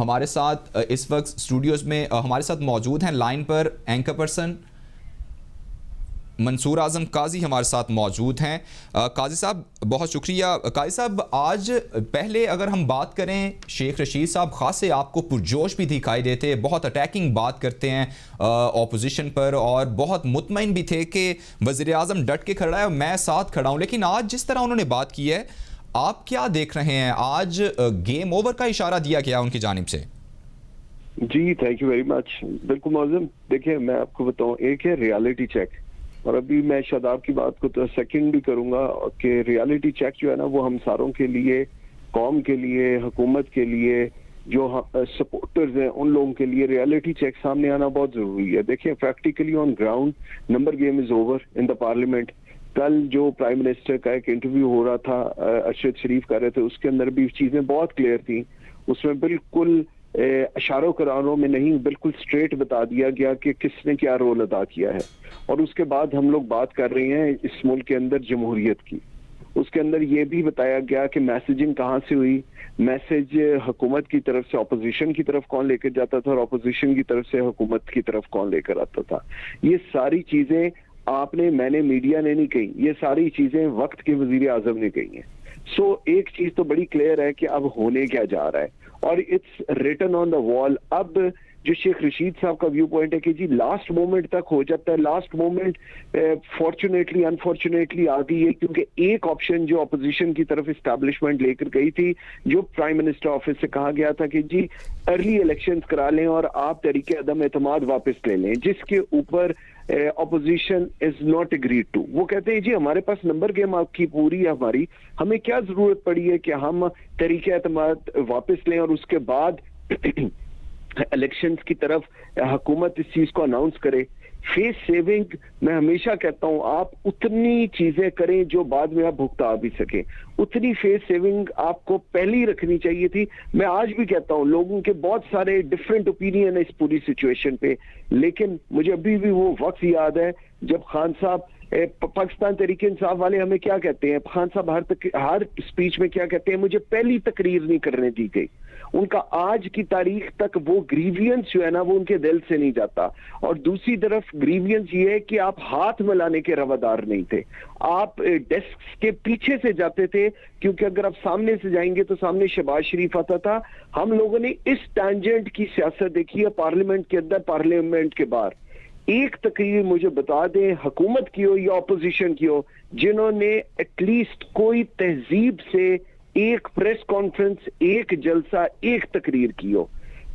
हमारे साथ इस वक्त स्टूडियोज़ में हमारे साथ मौजूद हैं लाइन पर एंकर पर्सन मंसूर आज़म काजी हमारे साथ मौजूद हैं। काजी साहब बहुत शुक्रिया। काजी साहब, आज पहले अगर हम बात करें, शेख रशीद साहब ख़ास से आपको पुरजोश भी दिखाई देते हैं, बहुत अटैकिंग बात करते हैं ऑपोजिशन पर और बहुत मुतमईन भी थे कि वज़ीर आज़म डट के खड़ा है और मैं साथ खड़ा हूँ। लेकिन आज जिस तरह उन्होंने बात की है, आप क्या देख रहे हैं? आज गेम ओवर का इशारा दिया गया उनकी जानिब से। जी थैंक यू वेरी मच। बिल्कुल मौजूद। देखिए मैं आपको बताऊं, एक है रियलिटी चेक, और अभी मैं शादाब की बात को तो सेकंड भी करूंगा कि रियलिटी चेक जो है ना, वो हम सारों के लिए, कौम के लिए, हुकूमत के लिए, जो सपोर्टर्स हैं उन लोगों के लिए रियलिटी चेक सामने आना बहुत जरूरी है। देखिए practically on ground number game is over in the parliament. कल जो प्राइम मिनिस्टर का एक इंटरव्यू हो रहा था, अरशद शरीफ कर रहे थे, उसके अंदर भी चीजें बहुत क्लियर थी। उसमें बिल्कुल इशारों करारों में नहीं, बिल्कुल स्ट्रेट बता दिया गया कि किसने क्या रोल अदा किया है। और उसके बाद हम लोग बात कर रहे हैं इस मुल्क के अंदर जमहूरियत की। उसके अंदर ये भी बताया गया कि मैसेजिंग कहाँ से हुई, मैसेज हुकूमत की तरफ से अपोजिशन की तरफ कौन लेकर जाता था और अपोजिशन की तरफ से हुकूमत की तरफ कौन लेकर आता था। ये सारी चीजें आपने, मैंने, मीडिया ने नहीं कही, ये सारी चीजें वक्त के वजीर आजम ने कही हैं। सो एक चीज तो बड़ी क्लियर है कि अब होने क्या जा रहा है, और it's written on the wall. अब जो शेख रशीद साहब का व्यू पॉइंट है कि जी लास्ट मोमेंट तक हो जाता है, लास्ट मोमेंट फॉर्चुनेटली अनफॉर्चुनेटली आ गई है, क्योंकि एक ऑप्शन जो अपोजिशन की तरफ इस्टेब्लिशमेंट लेकर गई थी, जो प्राइम मिनिस्टर ऑफिस से कहा गया था कि जी अर्ली इलेक्शंस करा लें और आप तरीके अदम एतमाद वापस ले लें, जिसके ऊपर opposition is not agreed to. वो कहते हैं जी हमारे पास नंबर गेम आपकी पूरी है, हमारी, हमें क्या जरूरत पड़ी है कि हम तरीके एतमाद वापस लें और उसके बाद इलेक्शंस की तरफ हुकूमत इस चीज को अनाउंस करे। फेस सेविंग, मैं हमेशा कहता हूं, आप उतनी चीजें करें जो बाद में आप भुगता भी सके, उतनी फेस सेविंग आपको पहले ही रखनी चाहिए थी। मैं आज भी कहता हूं, लोगों के बहुत सारे डिफरेंट ओपिनियन है इस पूरी सिचुएशन पे, लेकिन मुझे अभी भी वो वक्त याद है जब खान साहब, पाकिस्तान तरीके इंसाफ वाले हमें क्या कहते हैं, खान साहब हर स्पीच में क्या कहते हैं, मुझे पहली तकरीर नहीं करने दी गई। उनका आज की तारीख तक वो ग्रीवियंस जो है ना, वो उनके दिल से नहीं जाता। और दूसरी तरफ ग्रीवियंस ये है कि आप हाथ मिलाने के रवादार नहीं थे, आप डेस्क के पीछे से जाते थे, क्योंकि अगर आप सामने से जाएंगे तो सामने शहबाज शरीफ आता था। हम लोगों ने इस टैंजेंट की सियासत देखी है, पार्लियामेंट के अंदर, पार्लियामेंट के बाहर। एक तकरीर मुझे बता दें, हुकूमत की हो या अपोजिशन की हो, जिन्होंने एटलीस्ट कोई तहजीब से एक प्रेस कॉन्फ्रेंस, एक जलसा, एक तकरीर की हो,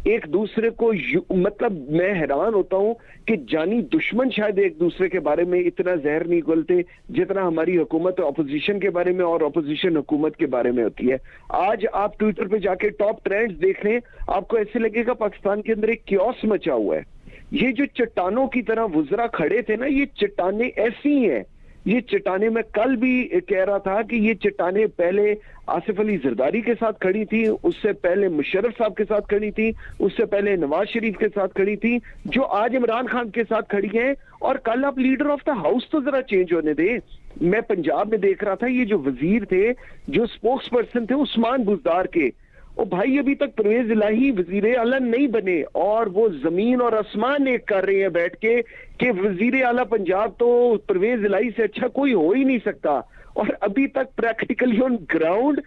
एक दूसरे को मतलब मैं हैरान होता हूं कि जानी दुश्मन शायद एक दूसरे के बारे में इतना जहर नहीं घोलते जितना हमारी हुकूमत अपोजिशन के बारे में और अपोजिशन हुकूमत के बारे में होती है। आज आप ट्विटर पे जाके टॉप ट्रेंड्स देख लें, आपको ऐसे लगेगा पाकिस्तान के अंदर एक क्योस मचा हुआ है। ये जो चट्टानों की तरह वुज़रा खड़े थे ना, ये चट्टाने ऐसी हैं, ये चट्टाने, मैं कल भी कह रहा था कि ये चट्टाने पहले आसिफ अली जरदारी के साथ खड़ी थी, उससे पहले मुशर्रफ साहब के साथ खड़ी थी, उससे पहले नवाज शरीफ के साथ खड़ी थी, जो आज इमरान खान के साथ खड़ी हैं। और कल आप लीडर ऑफ द हाउस तो जरा चेंज होने दे। मैं पंजाब में देख रहा था, ये जो वजीर थे, जो स्पोक्स पर्सन थे उस्मान बुजदार के, ओ भाई अभी तक परवेज इलाही वजीर आला नहीं बने, और वो जमीन और आसमान एक कर रहे हैं बैठ के कि वजीर आला पंजाब तो परवेज इलाही से अच्छा कोई हो ही नहीं सकता। और अभी तक प्रैक्टिकली ऑन ग्राउंड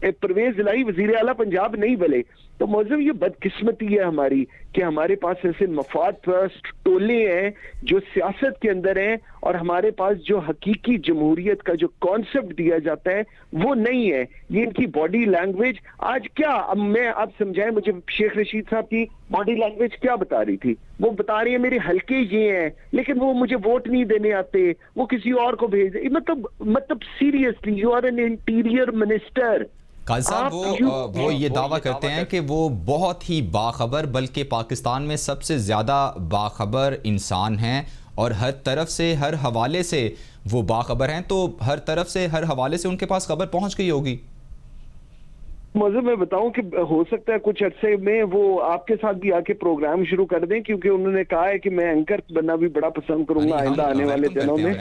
परवेज इलाही वजीर आला पंजाब नहीं बने। तो मौजूद ये बदकिस्मती है हमारी कि हमारे पास ऐसे मफाद परस्त टोले हैं जो सियासत के अंदर हैं, और हमारे पास जो हकीकी जमहूरियत का जो कॉन्सेप्ट दिया जाता है वो नहीं है। ये इनकी बॉडी लैंग्वेज आज क्या, अब मैं आप समझाएं मुझे, शेख रशीद साहब की बॉडी लैंग्वेज क्या बता रही थी? वो बता रही है मेरे हल्के ये हैं, लेकिन वो मुझे वोट नहीं देने आते, वो किसी और को भेज दे। मतलब seriously, you are an interior minister. Kazi साहब वो ये दावा करते हैं कि वो बहुत ही बाखबर, बल्कि पाकिस्तान में सबसे ज़्यादा बाखबर इंसान हैं, और हर तरफ से, हर हवाले से वो बाखबर हैं। तो हर तरफ से, हर हवाले से उनके पास खबर पहुंच गई होगी। मज़े मैं बताऊं कि हो सकता है कुछ अरसे में वो आपके साथ भी आके प्रोग्राम शुरू कर दें, क्योंकि उन्होंने कहा है कि मैं एंकर बनना भी बड़ा पसंद करूंगा आइंदा आने वाले दिनों में।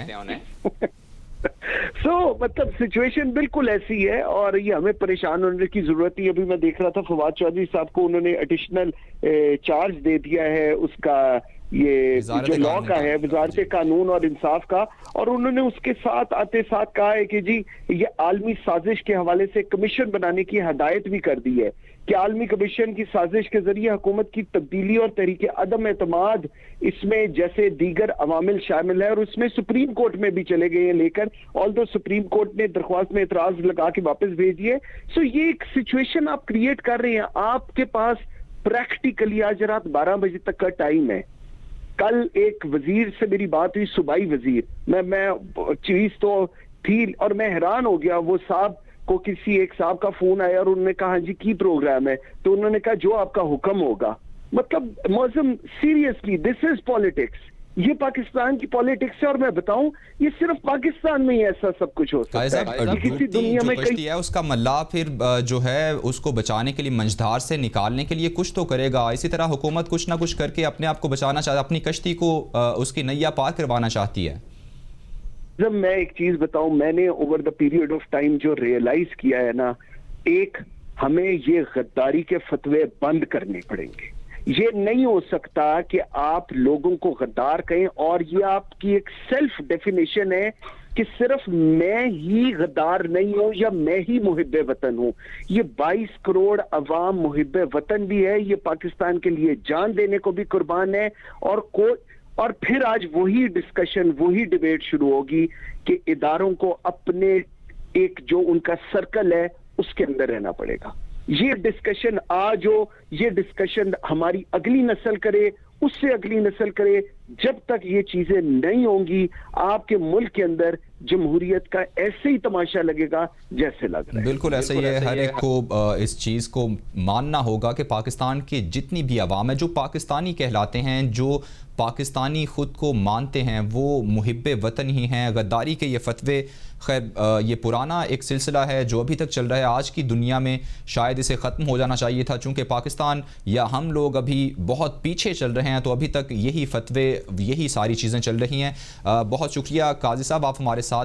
मतलब सिचुएशन बिल्कुल ऐसी है और ये हमें परेशान होने की जरूरत नहीं। अभी मैं देख रहा था फवाद चौधरी साहब को उन्होंने एडिशनल चार्ज दे दिया है उसका, ये जो लॉ का है, वजारत कानून और इंसाफ का, और उन्होंने उसके साथ आते साथ कहा है कि जी ये आलमी साजिश के हवाले से कमीशन बनाने की हदायत भी कर दी है कि आलमी कमीशन की साजिश के जरिए हुकूमत की तब्दीली और तहरीक अदम एतमाद इसमें जैसे दीगर अवामिल शामिल है, और उसमें सुप्रीम कोर्ट में भी चले गए हैं लेकर, ऑल्दो सुप्रीम कोर्ट ने दरख्वास्त में एतराज लगा के वापस भेज दिए। सो ये एक सिचुएशन आप क्रिएट कर रहे हैं। आपके पास प्रैक्टिकली आज रात 12 बजे तक का टाइम है। कल एक वजीर से मेरी बात हुई, सूबाई वजीर, मैं चीज तो थी और मैं हैरान हो गया। वो साहब को किसी एक साहब का फोन आया और उन्होंने कहा जी की प्रोग्राम है, तो उन्होंने कहा जो आपका हुक्म होगा। मतलब मौसम सीरियसली दिस इज पॉलिटिक्स, ये पाकिस्तान की पॉलिटिक्स है। और मैं बताऊं ये सिर्फ पाकिस्तान में ही ऐसा सब कुछ हो सकता है, किसी दुनिया में कहीं है उसका मल्ला फिर जो है उसको बचाने के लिए, मंझधार से निकालने के लिए कुछ तो करेगा। इसी तरह हुकूमत कुछ ना कुछ करके अपने आप को बचाना चाहती, अपनी कश्ती को उसकी नैया पार करवाना चाहती है। जब मैं एक चीज बताऊं, मैंने over the period of time जो रियलाइज किया है ना, एक हमें ये गद्दारी के फतवे बंद करने पड़ेंगे। ये नहीं हो सकता कि आप लोगों को गद्दार कहें और ये आपकी एक सेल्फ डेफिनेशन है कि सिर्फ मैं ही गद्दार नहीं हूं या मैं ही मुहिब्बे वतन हूं। ये 22 करोड़ अवाम मुहिब्बे वतन भी है, ये पाकिस्तान के लिए जान देने को भी कुर्बान है। और फिर आज वही डिस्कशन, वही डिबेट शुरू होगी कि इदारों को अपने एक जो उनका सर्कल है उसके अंदर रहना पड़ेगा। ये डिस्कशन आज हो, ये डिस्कशन हमारी अगली नस्ल करे, उससे अगली नस्ल करे। जब तक ये चीजें नहीं होंगी आपके मुल्क के अंदर जमहूरियत का ऐसे ही तमाशा लगेगा जैसे लग रहा है। बिल्कुल ऐसा ही है। हर एक को इस चीज़ को मानना होगा कि पाकिस्तान की जितनी भी अवाम है जो पाकिस्तानी कहलाते हैं, जो पाकिस्तानी ख़ुद को मानते हैं, वो मुहिब्बे वतन ही हैं। गद्दारी के ये फतवे खैर ये पुराना एक सिलसिला है जो अभी तक चल रहा है। आज की दुनिया में शायद इसे ख़त्म हो जाना चाहिए था, चूँकि पाकिस्तान या हम लोग अभी बहुत पीछे चल रहे हैं, तो अभी तक यही फतवे, यही सारी चीज़ें चल रही हैं। बहुत शुक्रिया काजी साहब, आप हमारे साथ